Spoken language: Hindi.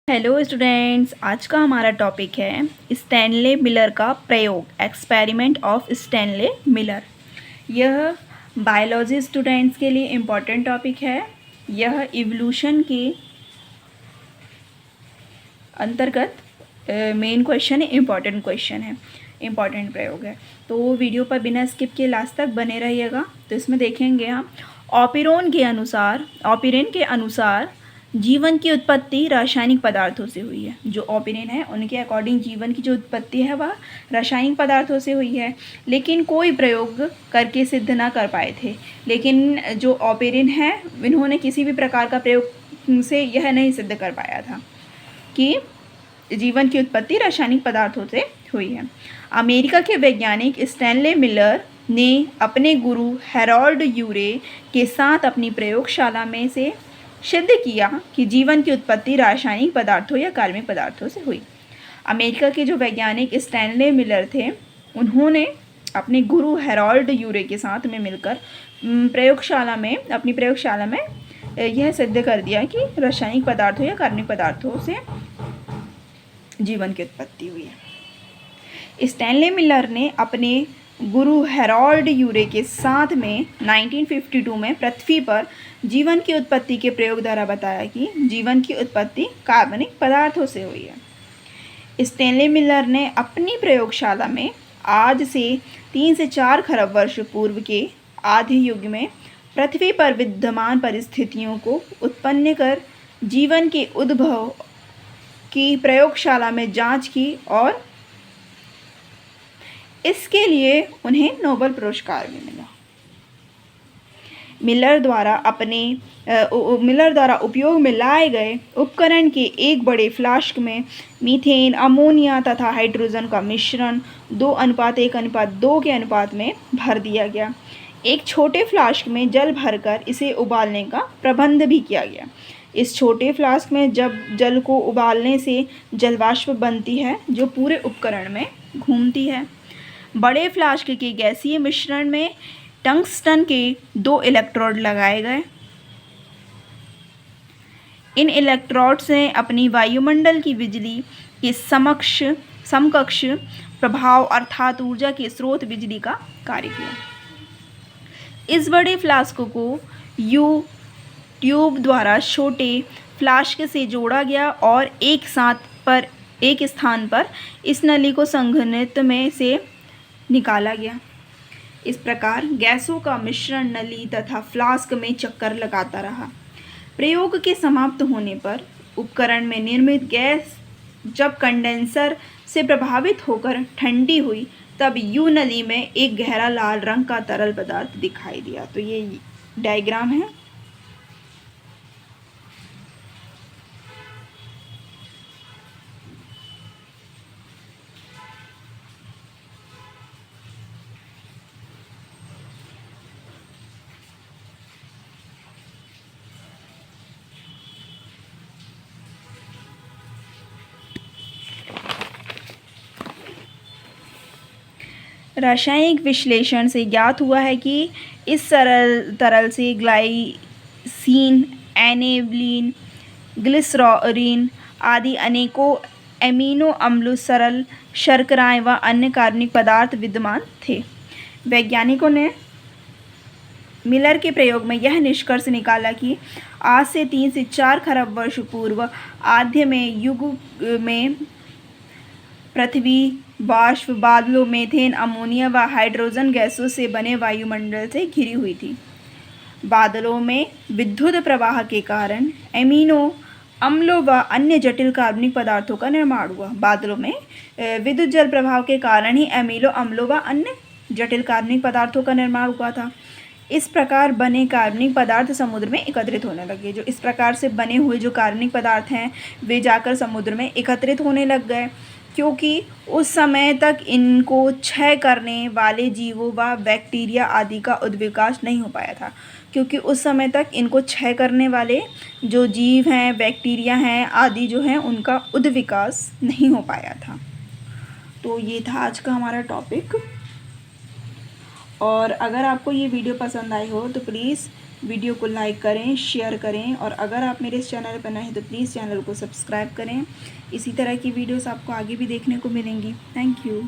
हेलो स्टूडेंट्स, आज का हमारा टॉपिक है स्टैनले मिलर का प्रयोग, एक्सपेरिमेंट ऑफ स्टैनले मिलर। यह बायोलॉजी स्टूडेंट्स के लिए इम्पॉर्टेंट टॉपिक है। यह इवोल्यूशन के अंतर्गत मेन क्वेश्चन है, इम्पॉर्टेंट क्वेश्चन है, इम्पॉर्टेंट प्रयोग है। तो वीडियो पर बिना स्किप के लास्ट तक बने रहिएगा। तो इसमें देखेंगे हम ऑपिरेन के अनुसार जीवन की उत्पत्ति रासायनिक पदार्थों से हुई है। जो ऑपिरेन है उनके अकॉर्डिंग जीवन की जो उत्पत्ति है वह रासायनिक पदार्थों से हुई है, लेकिन कोई प्रयोग करके सिद्ध ना कर पाए थे। लेकिन जो ऑपिरेन है इन्होंने किसी भी प्रकार का प्रयोग से यह नहीं सिद्ध कर पाया था कि जीवन की उत्पत्ति रासायनिक पदार्थों से हुई है। अमेरिका के वैज्ञानिक स्टैनले मिलर ने अपने गुरु हैरोल्ड यूरे के साथ अपनी प्रयोगशाला में से सिद्ध किया कि जीवन की उत्पत्ति रासायनिक पदार्थों या कार्बनिक पदार्थों से हुई। अमेरिका के जो वैज्ञानिक स्टैनले मिलर थे उन्होंने अपने गुरु हैरोल्ड यूरे के साथ में मिलकर अपनी प्रयोगशाला में यह सिद्ध कर दिया कि रासायनिक पदार्थों या कार्बनिक पदार्थों से जीवन की उत्पत्ति हुई है। स्टैनले मिलर ने अपने गुरु हैरोल्ड यूरे के साथ में 1952 में पृथ्वी पर जीवन की उत्पत्ति के प्रयोग द्वारा बताया कि जीवन की उत्पत्ति कार्बनिक पदार्थों से हुई है। स्टैनले मिलर ने अपनी प्रयोगशाला में आज से 3 से 4 खरब वर्ष पूर्व के आदि युग में पृथ्वी पर विद्यमान परिस्थितियों को उत्पन्न कर जीवन के उद्भव की प्रयोगशाला में जांच की और इसके लिए उन्हें नोबेल पुरस्कार भी मिला। मिलर द्वारा उपयोग में लाए गए उपकरण के एक बड़े फ्लास्क में मीथेन, अमोनिया तथा हाइड्रोजन का मिश्रण 2:1:2 के अनुपात में भर दिया गया। एक छोटे फ्लास्क में जल भरकर इसे उबालने का प्रबंध भी किया गया। इस छोटे फ्लास्क में जब जल को उबालने से जलवाष्प बनती है जो पूरे उपकरण में घूमती है। बड़े फ्लास्क के गैसीय मिश्रण में टंगस्टन के 2 इलेक्ट्रोड लगाए गए। इन इलेक्ट्रोड्स ने अपनी वायुमंडल की बिजली के समकक्ष प्रभाव अर्थात ऊर्जा के स्रोत बिजली का कार्य किया। इस बड़े फ्लास्क को यू ट्यूब द्वारा छोटे फ्लास्क से जोड़ा गया और एक स्थान पर इस नली को संघनित में से निकाला गया। इस प्रकार गैसों का मिश्रण नली तथा फ्लास्क में चक्कर लगाता रहा। प्रयोग के समाप्त होने पर उपकरण में निर्मित गैस जब कंडेंसर से प्रभावित होकर ठंडी हुई तब यू नली में एक गहरा लाल रंग का तरल पदार्थ दिखाई दिया। तो ये डायग्राम है। रासायनिक विश्लेषण से ज्ञात हुआ है कि इस तरल से ग्लाइसिन, एनेलिन, ग्लिसरॉलिन आदि अनेकों एमिनो अम्ल, सरल शर्कराएं व अन्य कार्बनिक पदार्थ विद्यमान थे। वैज्ञानिकों ने मिलर के प्रयोग में यह निष्कर्ष निकाला कि आज से 3 से 4 खरब वर्ष पूर्व आद्य में युग में पृथ्वी वाष्प, बादलों, मीथेन, अमोनिया व हाइड्रोजन गैसों से बने वायुमंडल से घिरी हुई थी। बादलों में विद्युत प्रवाह के कारण एमिनो अम्लों व अन्य जटिल कार्बनिक पदार्थों का निर्माण हुआ। बादलों में विद्युत जल प्रभाव के कारण ही एमिनो अम्लों व अन्य जटिल कार्बनिक पदार्थों का निर्माण हुआ था। इस प्रकार बने कार्बनिक पदार्थ समुद्र में एकत्रित होने लगे। जो इस प्रकार से बने हुए जो कार्बनिक पदार्थ हैं वे जाकर समुद्र में एकत्रित होने लग गए, क्योंकि उस समय तक इनको क्षय करने वाले जीवों व बैक्टीरिया आदि का उद्विकास नहीं हो पाया था। क्योंकि उस समय तक इनको क्षय करने वाले जो जीव हैं, बैक्टीरिया हैं आदि जो हैं उनका उद्विकास नहीं हो पाया था। तो ये था आज का हमारा टॉपिक। और अगर आपको ये वीडियो पसंद आई हो तो प्लीज़ वीडियो को लाइक करें, शेयर करें और अगर आप मेरे इस चैनल पर नए हैं तो प्लीज़ चैनल को सब्सक्राइब करें। इसी तरह की वीडियोस आपको आगे भी देखने को मिलेंगी। Thank you.